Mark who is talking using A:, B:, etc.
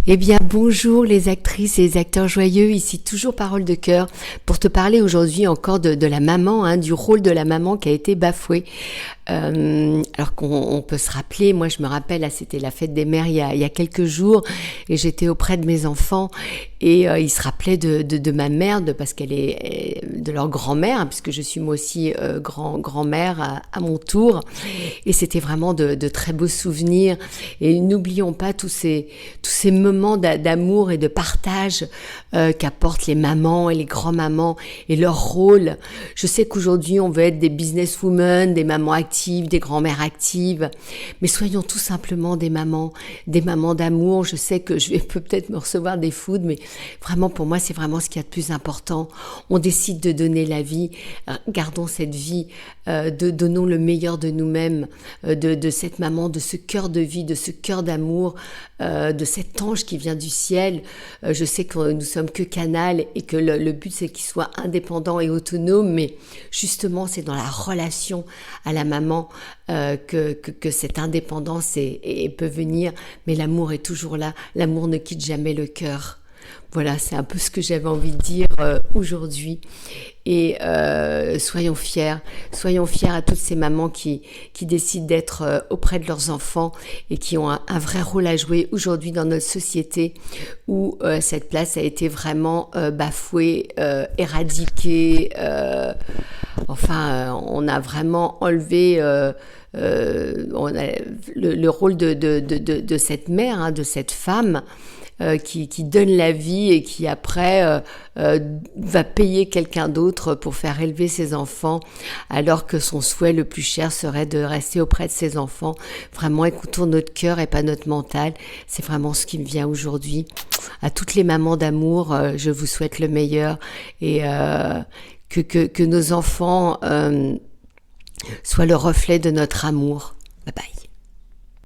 A: Eh bien, bonjour les actrices et les acteurs joyeux, ici toujours Parole de cœur, pour te parler aujourd'hui encore de la maman, du rôle de la maman qui a été bafoué. Alors qu'on peut se rappeler, moi je me rappelle, là c'était la fête des mères il y a quelques jours, et j'étais auprès de mes enfants, et ils se rappelaient de ma mère, parce qu'elle est de leur grand-mère, puisque je suis moi aussi grand-mère à mon tour, et c'était vraiment de très beaux souvenirs. Et n'oublions pas tous ces moments d'amour et de partage qu'apportent les mamans et les grands-mamans et leur rôle. Je sais qu'aujourd'hui on veut être des businesswomen, des mamans actives, des grand-mères actives, mais soyons tout simplement des mamans d'amour. Je sais que je vais peut-être me recevoir des foudres, mais vraiment pour moi c'est vraiment ce qu'il y a de plus important. On décide de donner la vie, gardons cette vie, donnons le meilleur de nous-mêmes, de cette maman, de ce cœur de vie, de ce cœur d'amour, de cet ange qui vient du ciel. Je sais que nous sommes que canal et que le but c'est qu'il soit indépendant et autonome, mais justement c'est dans la relation à la maman que cette indépendance peut venir, mais l'amour est toujours là, l'amour ne quitte jamais le cœur. Voilà, c'est un peu ce que j'avais envie de dire aujourd'hui. Et soyons fiers à toutes ces mamans qui décident d'être auprès de leurs enfants et qui ont un vrai rôle à jouer aujourd'hui dans notre société où cette place a été vraiment bafouée, éradiquée. On a vraiment enlevé on a le rôle de cette mère, de cette femme qui donne la vie et qui après va payer quelqu'un d'autre pour faire élever ses enfants, alors que son souhait le plus cher serait de rester auprès de ses enfants. Vraiment, écoutons notre cœur et pas notre mental. C'est vraiment ce qui me vient aujourd'hui. À toutes les mamans d'amour, je vous souhaite le meilleur et que nos enfants soient le reflet de notre amour. Bye bye.